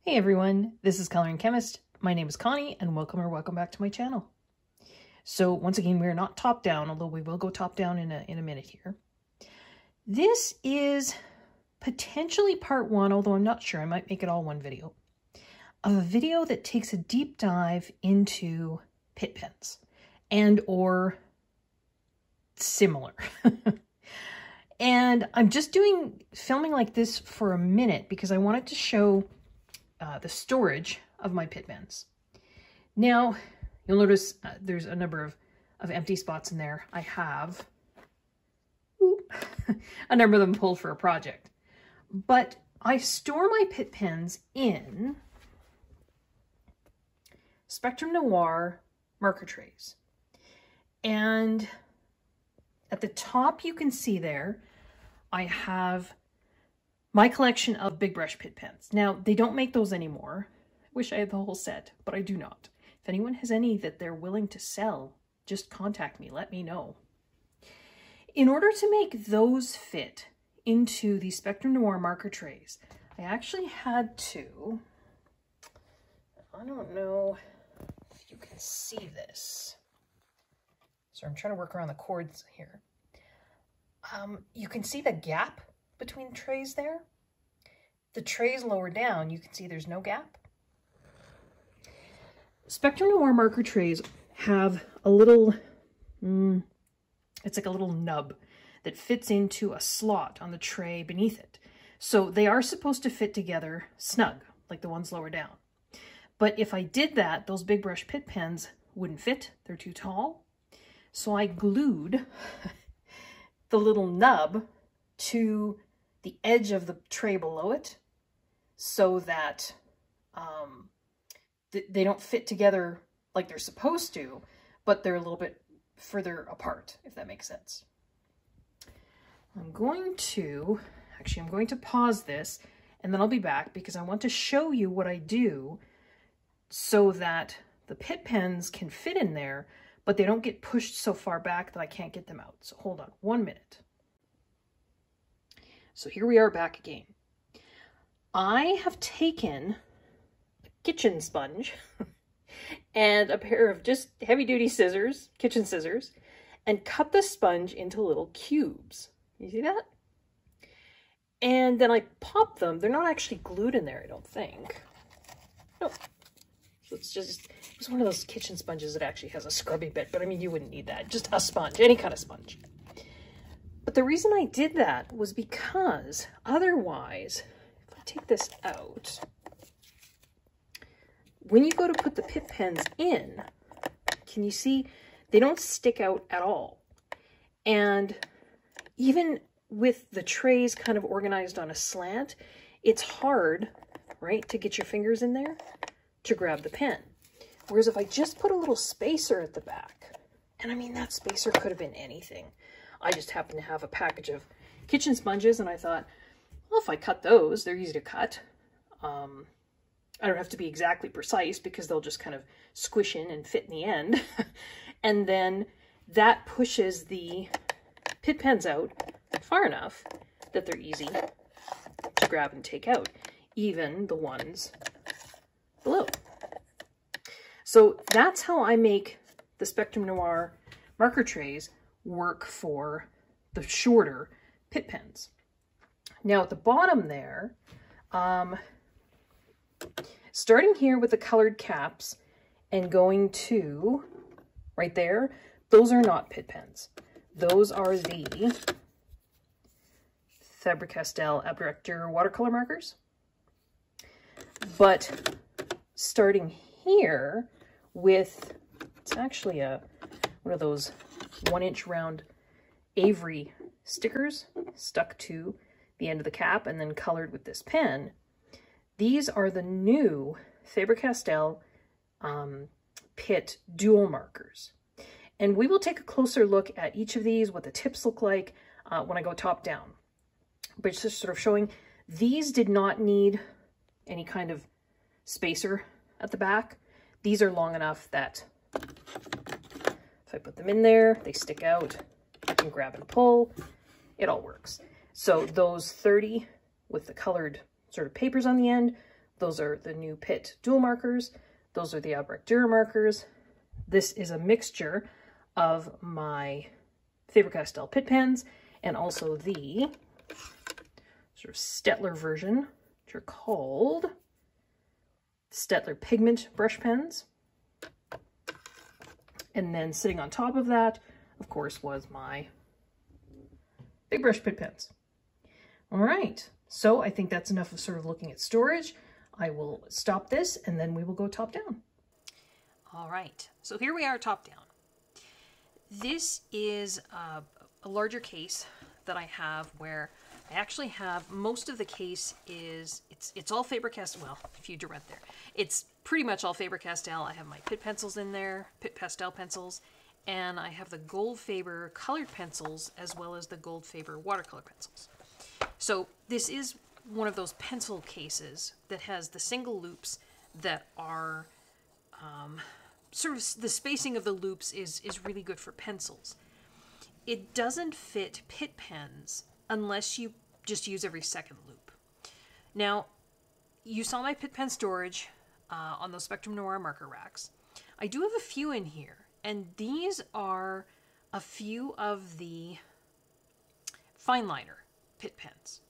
Hey everyone, this is Coloring Chemist. My name is Connie and welcome back to my channel. So once again, we're not top down, although we will go top down in a minute here. This is potentially part one, although I'm not sure, I might make it all one video, of a video that takes a deep dive into Pitt pens and or similar. And I'm just filming like this for a minute because I wanted to show the storage of my Pitt pens. Now, you'll notice there's a number of empty spots in there. I have a number of them pulled for a project. But I store my Pitt pens in Spectrum Noir marker trays. And at the top you can see there, I have my collection of big brush Pitt pens. Now, they don't make those anymore. I wish I had the whole set, but I do not. If anyone has any that they're willing to sell, just contact me, let me know. In order to make those fit into the Spectrum Noir marker trays, I actually had to, I don't know if you can see this. So I'm trying to work around the cords here. You can see the gap between trays there. The trays lower down, you can see there's no gap. Spectrum Noir marker trays have a little, it's like a little nub that fits into a slot on the tray beneath it. So they are supposed to fit together snug, like the ones lower down. But if I did that, those big brush Pitt pens wouldn't fit. They're too tall. So I glued the little nub to the edge of the tray below it so that they don't fit together like they're supposed to, but they're a little bit further apart, if that makes sense. I'm going to pause this and then I'll be back because I want to show you what I do so that the Pitt pens can fit in there, but they don't get pushed so far back that I can't get them out. So hold on 1 minute. So here we are back again. I have taken a kitchen sponge and a pair of just heavy-duty scissors, kitchen scissors, and cut the sponge into little cubes. You see that? And then I pop them. They're not actually glued in there, I don't think. No. It's one of those kitchen sponges that actually has a scrubby bit, but I mean, you wouldn't need that. Just a sponge, any kind of sponge. But the reason I did that was because otherwise, if I take this out, when you go to put the Pitt pens in, can you see they don't stick out at all? And even with the trays kind of organized on a slant, it's hard, right, to get your fingers in there to grab the pen. Whereas if I just put a little spacer at the back, and I mean, that spacer could have been anything. I just happen to have a package of kitchen sponges and I thought, well, if I cut those, they're easy to cut. I don't have to be exactly precise because they'll just kind of squish in and fit in the end. And then that pushes the Pitt pens out far enough that they're easy to grab and take out, even the ones below. So that's how I make the Spectrum Noir marker trays work for the shorter Pitt pens. Now at the bottom there, starting here with the colored caps and going to right there, those are not Pitt pens. Those are the Faber-Castell Abstractor watercolor markers. But starting here with, it's actually one of those 1-inch round Avery stickers stuck to the end of the cap and then colored with this pen. These are the new Faber-Castell Pitt dual markers. And we will take a closer look at each of these, what the tips look like when I go top down. But it's just sort of showing these did not need any kind of spacer at the back. These are long enough that if I put them in there, they stick out. I can grab and pull. It all works. So those 30 with the colored sort of papers on the end Those are the new Pitt dual markers. Those are the Albrecht Dürer markers. This is a mixture of my Faber-Castell Pitt Pens and also the sort of Stettler version, which are called Stettler Pigment brush pens. And then sitting on top of that, of course, was my Big Brush Pitt Pens. All right, so I think that's enough of sort of looking at storage. I will stop this and then we will go top down. All right, so here we are top down. This is a larger case that I have where I actually have most of the case is, it's all Faber-Castell, well, if you read there, it's pretty much all Faber-Castell. I have my Pitt pencils in there, Pitt Pastel pencils, and I have the Gold Faber colored pencils as well as the Gold Faber watercolor pencils. So this is one of those pencil cases that has the single loops that are sort of, the spacing of the loops is really good for pencils. It doesn't fit Pitt pens unless you just use every second loop. Now, you saw my Pitt pen storage on those Spectrum Noir marker racks. I do have a few in here, and these are a few of the fine liner Pitt pens.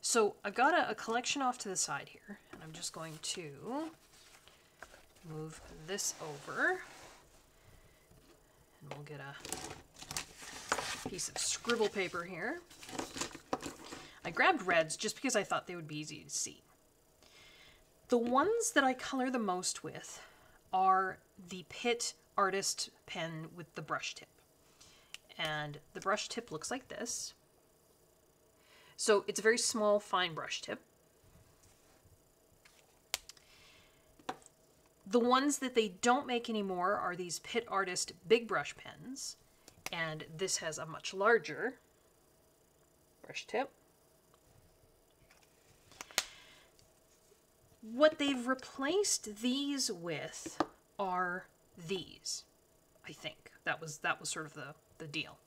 So I've got a collection off to the side here, and I'm just going to move this over, and we'll get a piece of scribble paper here. I grabbed reds just because I thought they would be easy to see. The ones that I color the most with are the Pitt Artist pen with the brush tip. And the brush tip looks like this. So it's a very small, fine brush tip. The ones that they don't make anymore are these Pitt Artist big brush pens. And this has a much larger brush tip. What they've replaced these with are these, I think. That was sort of the deal.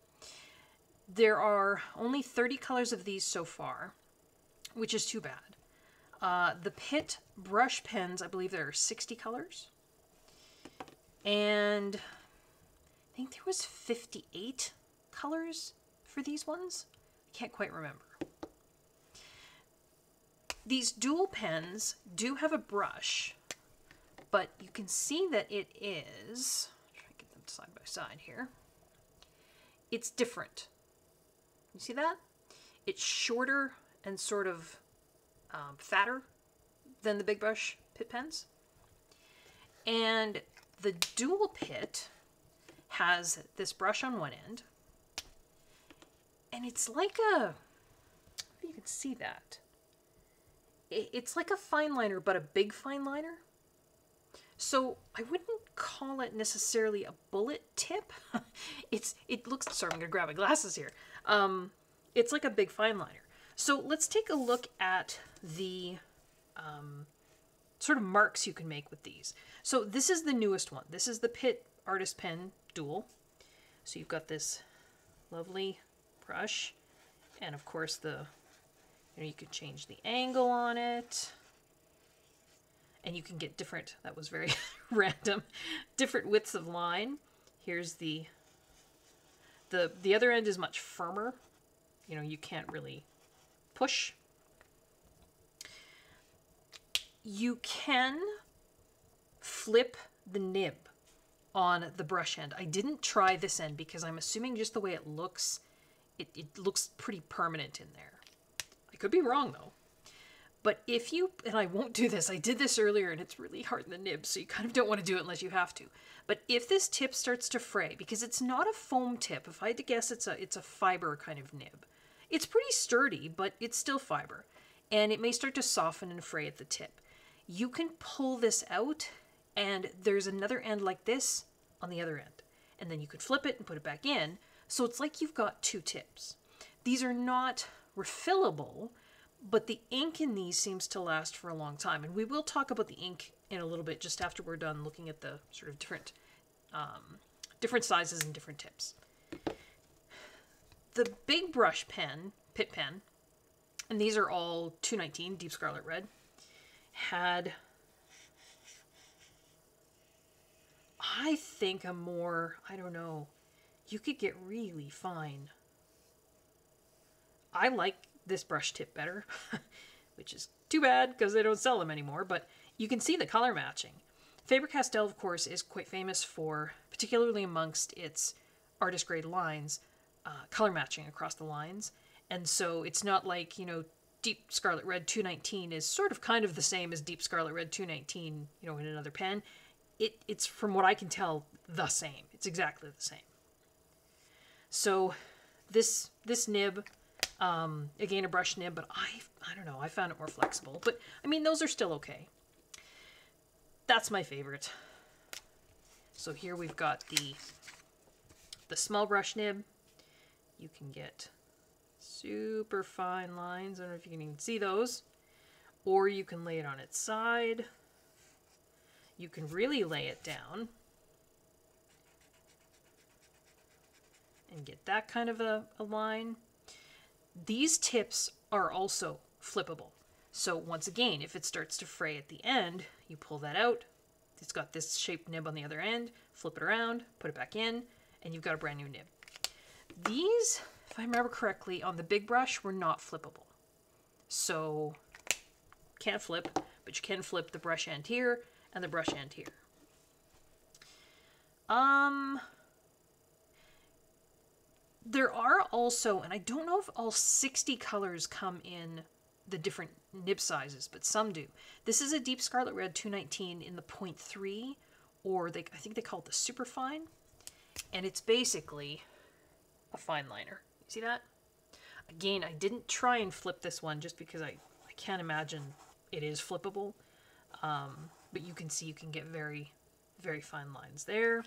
There are only 30 colors of these so far, which is too bad. The Pitt brush pens, I believe there are 60 colors. And I think there was 58 colors for these ones. I can't quite remember. These dual pens do have a brush, but you can see that it is, try to get them side by side here, it's different. You see that? It's shorter and sort of fatter than the big brush Pitt pens. And the dual Pitt has this brush on one end, and it's like a, if you can see that, it's like a fine liner, but a big fine liner. So I wouldn't call it necessarily a bullet tip. It looks, sorry, I'm gonna grab my glasses here. It's like a big fine liner. So let's take a look at the sort of marks you can make with these. So this is the newest one. This is the Pitt Artist Pen Dual. So you've got this lovely brush, and of course the, you could change the angle on it, and you can get different, that was very random, different widths of line. Here's the other end is much firmer. You know, you can't really push. You can flip the nib on the brush end. I didn't try this end because I'm assuming just the way it looks, it looks pretty permanent in there. I could be wrong though. But if you, and I won't do this, I did this earlier and it's really hard in the nib, so you kind of don't want to do it unless you have to. But if this tip starts to fray, because it's not a foam tip, if I had to guess, it's a fiber kind of nib. It's pretty sturdy, but it's still fiber. And it may start to soften and fray at the tip. You can pull this out, and there's another end like this on the other end. And then you could flip it and put it back in. So it's like you've got two tips. These are not refillable, but the ink in these seems to last for a long time. And we will talk about the ink in a little bit just after we're done looking at the sort of different sizes and different tips. The big brush pen, Pitt pen, and these are all 219 Deep Scarlet Red, had, I think, a more, I don't know, you could get really fine. I like this brush tip better, which is too bad because they don't sell them anymore, but you can see the color matching. Faber-Castell, of course, is quite famous for, particularly amongst its artist grade lines, color matching across the lines. And so it's not like, you know, Deep Scarlet Red 219 is sort of kind of the same as Deep Scarlet Red 219, you know, in another pen. It's, from what I can tell, the same. It's exactly the same. So this nib, again, a brush nib, but I don't know, I found it more flexible. But, I mean, those are still okay. That's my favorite. So here we've got the small brush nib. You can get super fine lines. I don't know if you can even see those. Or you can lay it on its side. You can really lay it down and get that kind of a line. These tips are also flippable. So once again, if it starts to fray at the end, you pull that out. It's got this shaped nib on the other end. Flip it around, put it back in, and you've got a brand new nib. These, if I remember correctly, on the big brush were not flippable. So, can't flip, but you can flip the brush end here and the brush end here. There are also, and I don't know if all 60 colors come in the different nib sizes, but some do. This is a Deep Scarlet Red 219 in the 0.3, or I think they call it the super fine. And it's basically a fine liner. You see that? Again, I didn't try and flip this one just because I can't imagine it is flippable. But you can see you can get very, very fine lines there.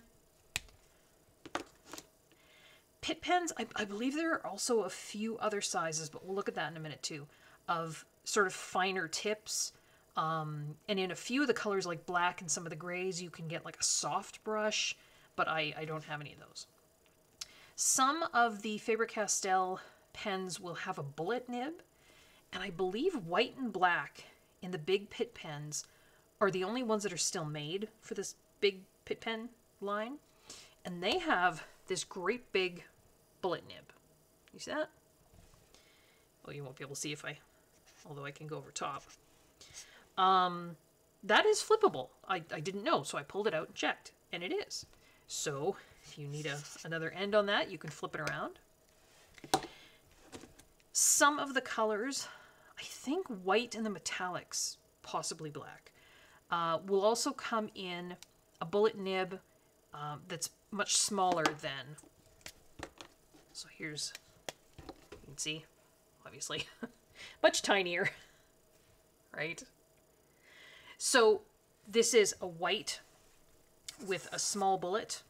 Pitt pens, I believe there are also a few other sizes, but we'll look at that in a minute too, of sort of finer tips. And in a few of the colors like black and some of the grays, you can get like a soft brush, but I don't have any of those. Some of the Faber-Castell pens will have a bullet nib, and I believe white and black in the big Pitt pens are the only ones that are still made for this big Pitt pen line. And they have this great big bullet nib. You see that? Well, you won't be able to see although I can go over top. That is flippable. I didn't know, so I pulled it out and checked, and it is. So if you need another end on that, you can flip it around. Some of the colors, I think white and the metallics, possibly black, will also come in a bullet nib that's much smaller than, so here's, you can see, obviously, much tinier, right? So this is a white with a small bullet.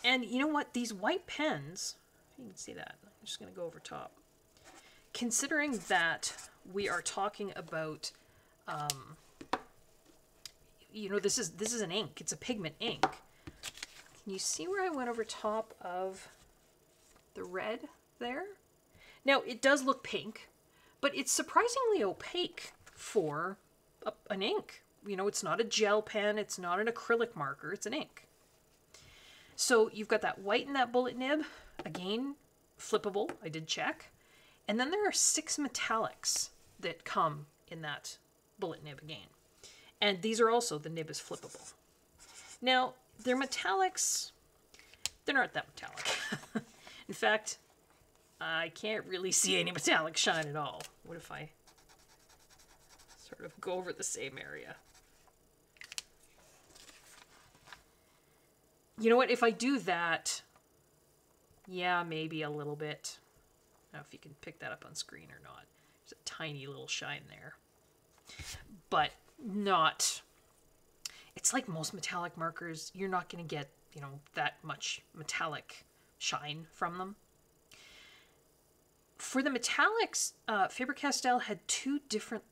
And you know what? These white pens, you can see that. I'm just going to go over top. Considering that we are talking about, you know, this is an ink. It's a pigment ink. Can you see where I went over top of the red there? Now, it does look pink, but it's surprisingly opaque for an ink. You know, it's not a gel pen, it's not an acrylic marker, it's an ink. So you've got that white in that bullet nib, again, flippable, I did check. And then there are 6 metallics that come in that bullet nib again. And these are also, the nib is flippable. Now, they're metallics, they're not that metallic. In fact, I can't really see any metallic shine at all. What if I sort of go over the same area? You know what, if I do that, yeah, maybe a little bit. I don't know if you can pick that up on screen or not. There's a tiny little shine there. But not, it's like most metallic markers, you're not going to get, you know, that much metallic shine from them. For the metallics, Faber-Castell had 2 different,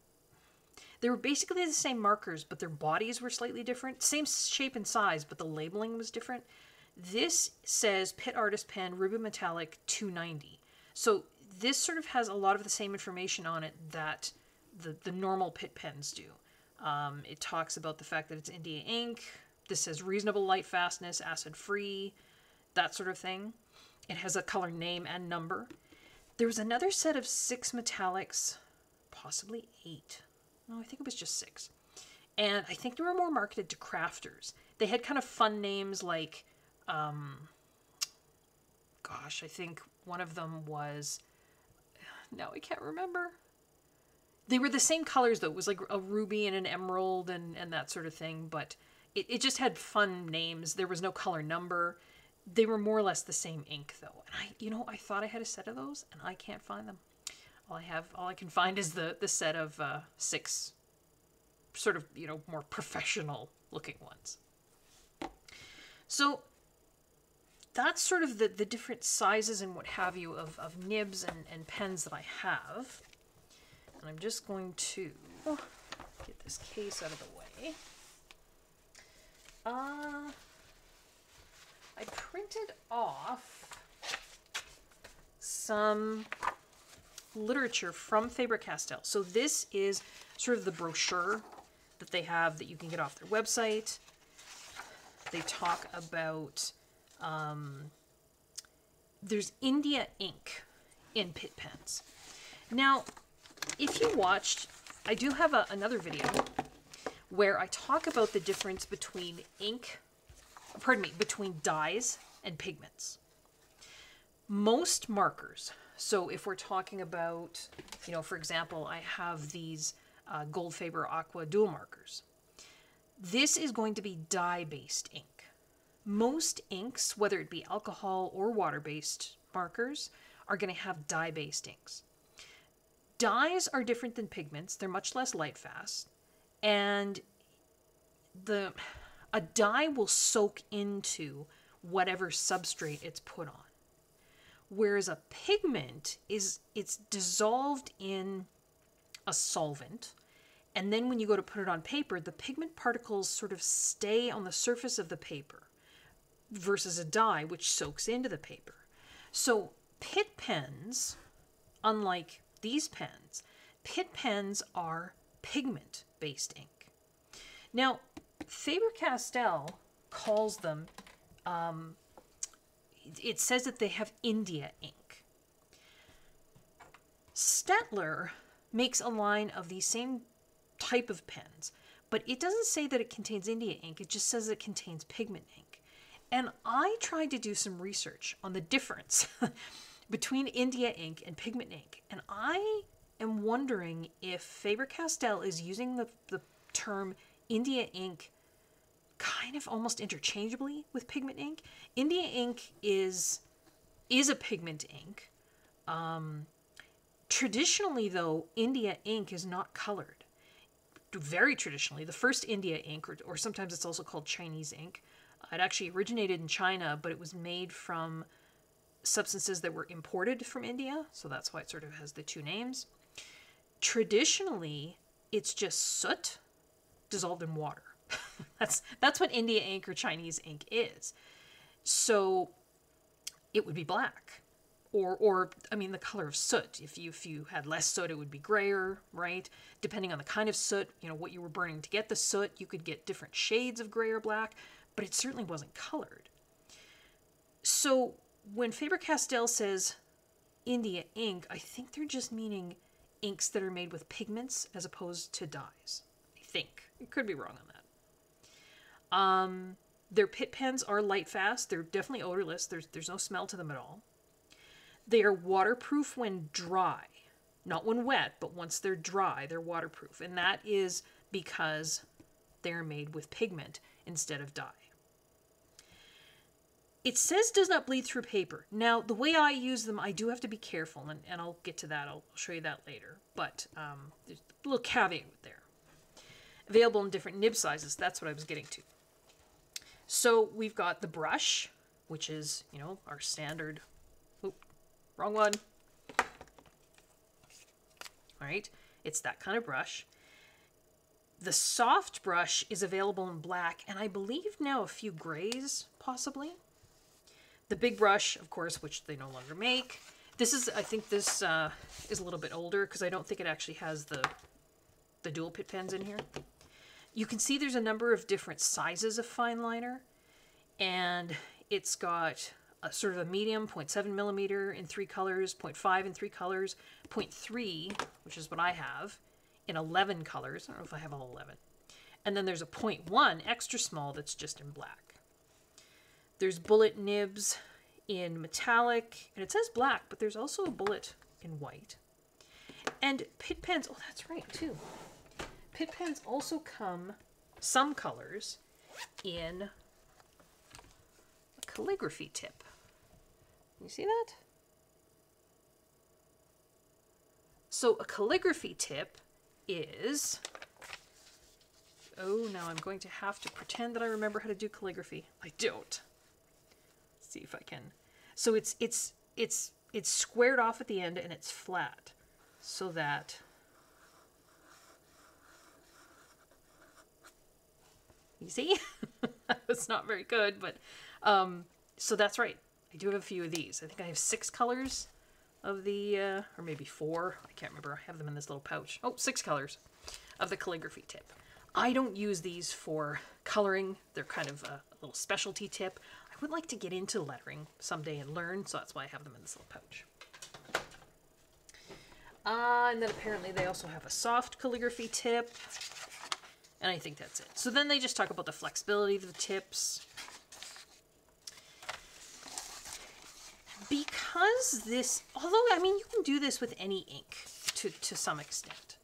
they were basically the same markers, but their bodies were slightly different. Same shape and size, but the labeling was different. This says Pitt Artist Pen Ruby Metallic 290. So this sort of has a lot of the same information on it that the normal Pitt pens do. It talks about the fact that it's India ink. This says reasonable light fastness, acid-free, that sort of thing. It has a color name and number. There was another set of 6 metallics, possibly 8. No, I think it was just 6. And I think they were more marketed to crafters. They had kind of fun names like, gosh, I think one of them was, no, I can't remember. They were the same colors, though. It was like a ruby and an emerald and that sort of thing, but it just had fun names. There was no color number. They were more or less the same ink, though. And I thought I had a set of those, and I can't find them. All I can find is the set of 6 sort of, more professional looking ones. So that's sort of the different sizes and what have you of nibs and pens that I have. And I'm just going to get this case out of the way. I printed off some literature from Faber-Castell. So this is sort of the brochure that they have that you can get off their website. They talk about, there's India ink in Pitt pens. Now, if you watched, I do have another video where I talk about the difference between between dyes and pigments. Most markers, so if we're talking about, for example, I have these Gold Faber Aqua dual markers. This is going to be dye-based ink. Most inks, whether it be alcohol or water-based markers, are going to have dye-based inks. Dyes are different than pigments. They're much less light fast. And a dye will soak into whatever substrate it's put on. Whereas a pigment it's dissolved in a solvent, and then when you go to put it on paper, the pigment particles sort of stay on the surface of the paper versus a dye which soaks into the paper. So Pitt pens, unlike these pens, Pitt pens are pigment-based ink. Now, Faber-Castell calls them, it says that they have India ink. Staedtler makes a line of the same type of pens, but it doesn't say that it contains India ink, it just says it contains pigment ink. And I tried to do some research on the difference between India ink and pigment ink, and I am wondering if Faber-Castell is using the term India ink kind of almost interchangeably with pigment ink. India ink is a pigment ink. Traditionally, though, India ink is not colored. Very traditionally, the first India ink, or sometimes it's also called Chinese ink, it actually originated in China, but it was made from substances that were imported from India, so that's why it sort of has the two names. Traditionally, it's just soot dissolved in water. That's what India ink or Chinese ink is. So it would be black. Or I mean, the color of soot. If you had less soot, it would be grayer, right? Depending on the kind of soot, what you were burning to get the soot, you could get different shades of gray or black, but it certainly wasn't colored. So when Faber-Castell says India ink, I think they're just meaning inks that are made with pigments as opposed to dyes. I think. I could be wrong on that. Their Pitt pens are light fast. They're definitely odorless. There's no smell to them at all. They are waterproof when dry. Not when wet, but once they're dry, they're waterproof. And that is because they're made with pigment instead of dye. It says does not bleed through paper. Now, the way I use them, I do have to be careful, and I'll get to that. I'll show you that later. But there's a little caveat there. Available in different nib sizes. That's what I was getting to. So we've got the brush, which is, our standard... Wrong one. All right, it's that kind of brush. The soft brush is available in black, and I believe now a few grays, possibly. The big brush, of course, which they no longer make. I think this is a little bit older, because I don't think it actually has the the dual Pitt pens in here. You can see there's a number of different sizes of fine liner, and it's got a sort of a medium, 0.7 millimeter in 3 colors, 0.5 in 3 colors, 0.3, which is what I have, in 11 colors. I don't know if I have all 11. And then there's a 0.1 extra small that's just in black. There's bullet nibs in metallic, and it says black, but there's also a bullet in white. And Pitt pens, oh, that's right, too. Pitt pens also come, some colors, in a calligraphy tip. You see that? So a calligraphy tip is... Oh, now I'm going to have to pretend that I remember how to do calligraphy. I don't. Let's see if I can. So it's squared off at the end and it's flat, so that you see. That's not very good, but so that's right. I do have a few of these. I think I have 6 colors of the or maybe 4. I can't remember. I have them in this little pouch. Oh, 6 colors of the calligraphy tip. I don't use these for coloring. They're kind of a little specialty tip. I would like to get into lettering someday and learn, so that's why I have them in this little pouch. And then apparently they also have a soft calligraphy tip. And I think that's it. So then they just talk about the flexibility of the tips. Because this, although, I mean, you can do this with any ink to some extent.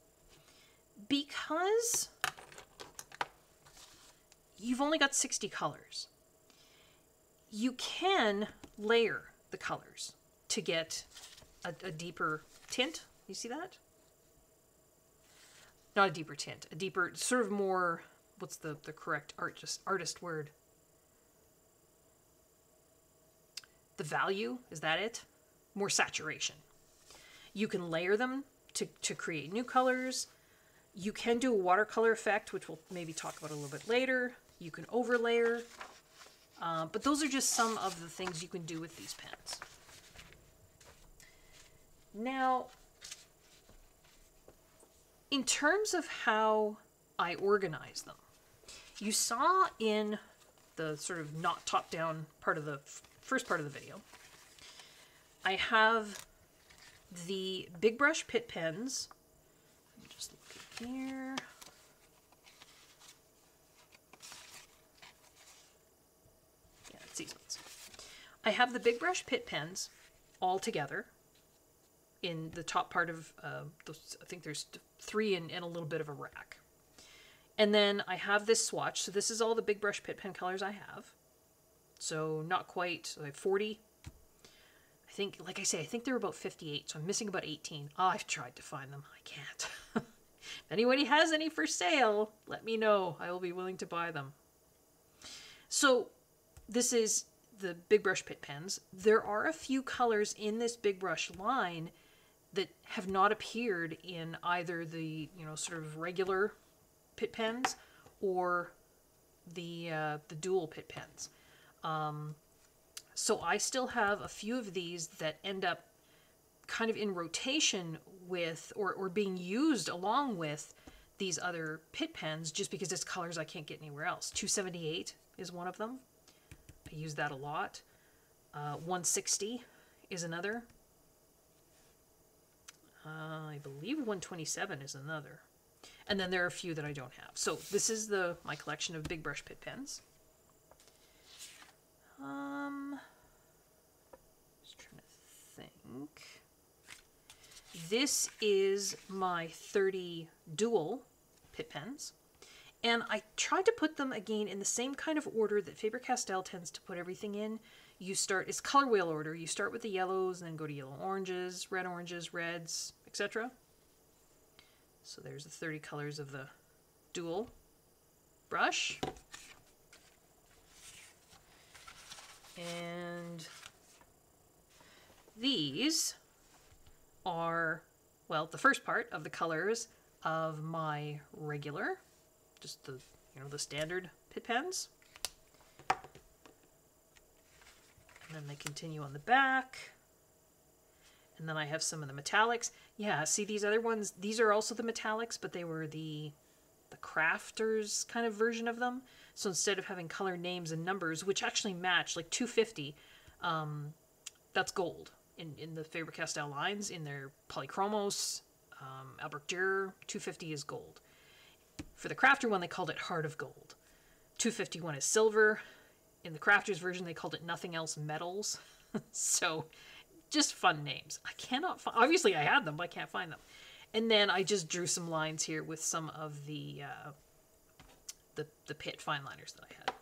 Because you've only got 60 colors, you can layer the colors to get a deeper tint. You see that? Not a deeper tint, a deeper, sort of more, what's the correct artist word? The value, is that it? More saturation. You can layer them to create new colors. You can do a watercolor effect, which we'll maybe talk about a little bit later. You can overlayer. But those are just some of the things you can do with these pens. Now, in terms of how I organize them, you saw in the sort of not top-down part of the first part of the video, I have the big brush Pitt pens. Let me just look in here. Yeah, it's these ones. I have the big brush Pitt pens all together in the top part of those. I think there's 3 in a little bit of a rack. And then I have this swatch. So this is all the big brush Pitt pen colors I have. So not quite, like 40. I think, like I say, I think there were about 58. So I'm missing about 18. Oh, I've tried to find them. I can't. If anybody has any for sale, let me know. I will be willing to buy them. So this is the big brush Pitt pens. There are a few colors in this big brush line that have not appeared in either the, you know, sort of regular Pitt pens or the dual Pitt pens. So I still have a few of these that end up kind of in rotation with, or being used along with these other Pitt pens, just because it's colors I can't get anywhere else. 278 is one of them. I use that a lot. 160 is another. I believe 127 is another. And then there are a few that I don't have. So this is my collection of big brush Pitt pens. Just trying to think. This is my 30 dual Pitt pens. And I tried to put them again in the same kind of order that Faber-Castell tends to put everything in. You start, it's color wheel order. You start with the yellows and then go to yellow oranges, reds, etc. So there's the 30 colors of the dual brush. And these are, well, the first part of the colors of my regular, just the, you know, the standard Pitt pens. And then they continue on the back. And then I have some of the metallics. Yeah, see these other ones? These are also the metallics, but they were the crafters kind of version of them. So instead of having color names and numbers, which actually match, like 250, that's gold in the Faber-Castell lines. In their Polychromos, Albrecht Dürer, 250 is gold. For the crafter one, they called it Heart of Gold. 251 is silver. In the crafters version, they called it Nothing Else Metals. So just fun names. I cannot find, obviously I had them, but I can't find them. And then I just drew some lines here with some of the Pitt fine liners that I had.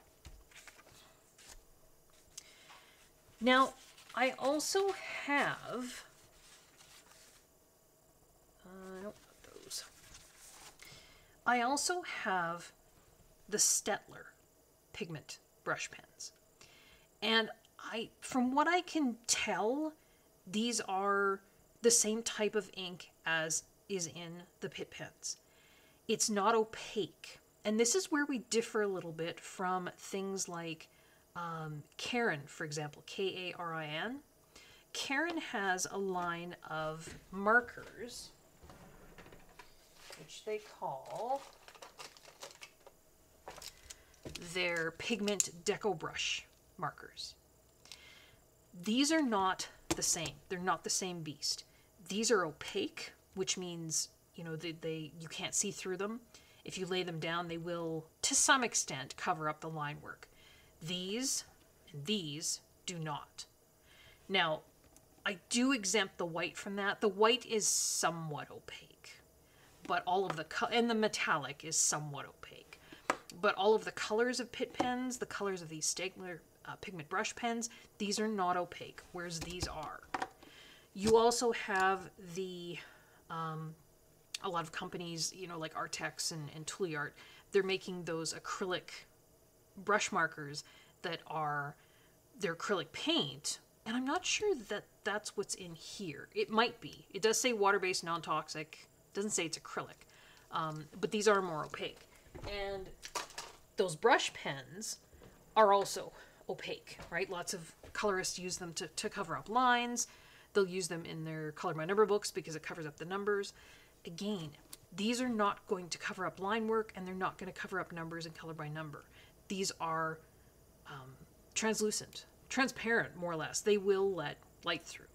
Now, I also have, nope, not those. I also have the Stettler pigment brush pens. And from what I can tell, these are the same type of ink as is in the Pitt pens. It's not opaque. And this is where we differ a little bit from things like Karin, for example, Karin. Karin has a line of markers, which they call their pigment deco brush markers. These are not the same. They're not the same beast. These are opaque, which means, you know, you can't see through them. If you lay them down, they will, to some extent, cover up the line work. These and these do not. Now, I do exempt the white from that. The white is somewhat opaque, but all of the and the metallic is somewhat opaque. But all of the colors of Pitt pens, the colors of these Stettler pigment brush pens, these are not opaque, whereas these are. You also have the a lot of companies, you know, like Artex and Toolyart, they're making those acrylic brush markers that are their acrylic paint, and I'm not sure that that's what's in here. It might be. It does say water-based, non-toxic. It doesn't say it's acrylic, but these are more opaque. And those brush pens are also opaque, right? Lots of colorists use them to cover up lines. They'll use them in their color by number books because it covers up the numbers. Again, these are not going to cover up line work, and they're not going to cover up numbers and color by number. These are translucent, transparent, more or less. They will let light through.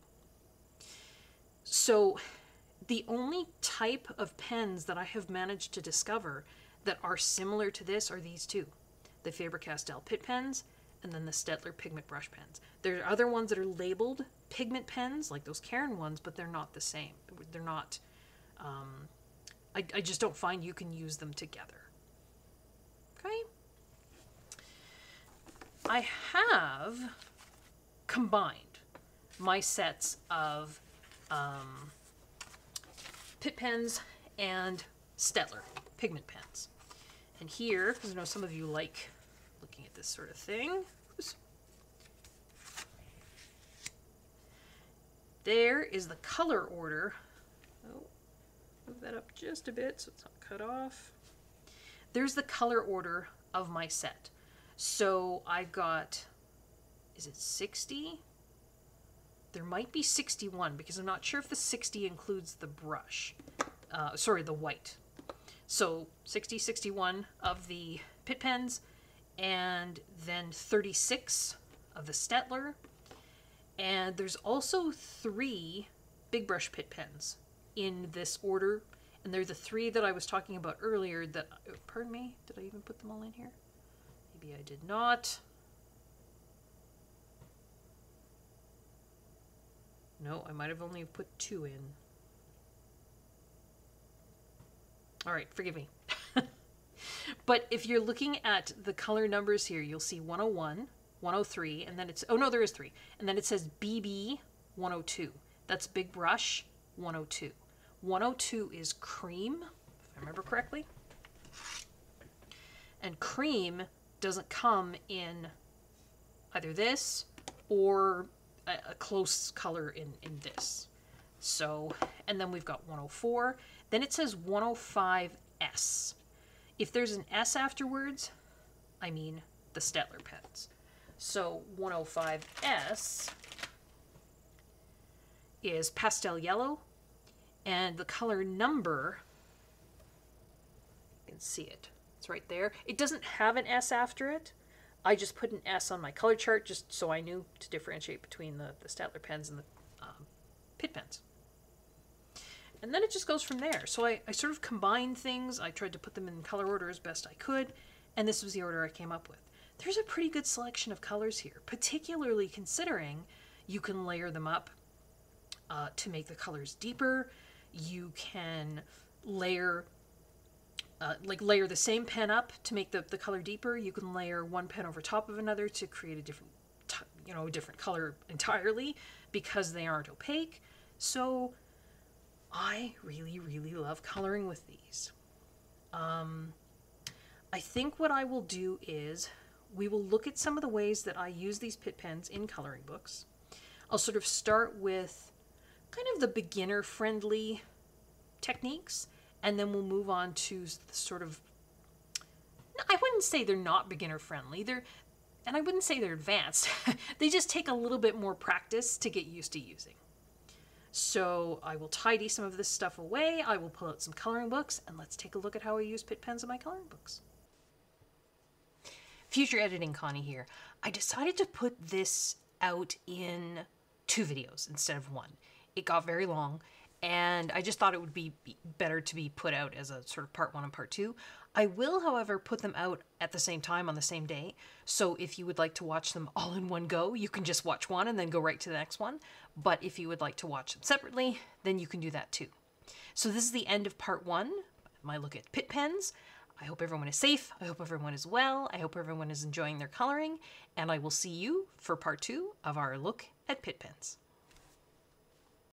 So the only type of pens that I have managed to discover that are similar to this are these two, the Faber-Castell Pitt Pens and then the Stettler pigment brush pens. There are other ones that are labeled pigment pens, like those Karin ones, but they're not the same. They're not, I just don't find you can use them together. Okay? I have combined my sets of Pitt pens and Stettler pigment pens. And here, because I know some of you like looking at this sort of thing, oops, there is the color order. Oh, move that up just a bit so it's not cut off. There's the color order of my set. So I've got, is it 60? There might be 61 because I'm not sure if the 60 includes the brush. Sorry, the white. So 60, 61 of the Pitt pens, and then 36 of the Stettler. And there's also 3 big brush Pitt pens in this order. And they're the 3 that I was talking about earlier that, pardon me, did I even put them all in here? Maybe I did not. No, I might have only put 2 in. All right, forgive me. But if you're looking at the color numbers here, you'll see 101, 103, and then it's, oh no, there is 3. And then it says BB 102. That's big brush 102. 102 is cream, if I remember correctly. And cream doesn't come in either this or a close color in this. So, and then we've got 104. Then it says 105S. If there's an S afterwards, I mean the Stettler pens. So 105S is pastel yellow, and the color number, you can see it, it's right there. It doesn't have an S after it. I just put an S on my color chart just so I knew to differentiate between the Staedtler pens and the Pitt pens. And then it just goes from there. So I sort of combined things. I tried to put them in color order as best I could, and this was the order I came up with. There's a pretty good selection of colors here, particularly considering you can layer them up to make the colors deeper. You can layer layer the same pen up to make the color deeper. You can layer one pen over top of another to create a different color entirely because they aren't opaque. So I really, really love coloring with these. I think what I will do is we will look at some of the ways that I use these Pitt pens in coloring books. I'll sort of start with kind of the beginner-friendly techniques, and then we'll move on to the sort of, I wouldn't say they're not beginner-friendly, and I wouldn't say they're advanced. They just take a little bit more practice to get used to using. So I will tidy some of this stuff away, I will pull out some coloring books, and let's take a look at how I use Pitt pens in my coloring books. Future editing Connie here. I decided to put this out in 2 videos instead of 1. It got very long, and I just thought it would be better to be put out as a sort of part 1 and part 2. I will, however, put them out at the same time on the same day, so if you would like to watch them all in one go, you can just watch one and then go right to the next one. But if you would like to watch them separately, then you can do that too. So this is the end of part 1, my look at Pitt pens. I hope everyone is safe, I hope everyone is well, I hope everyone is enjoying their coloring, and I will see you for part 2 of our look at Pitt pens.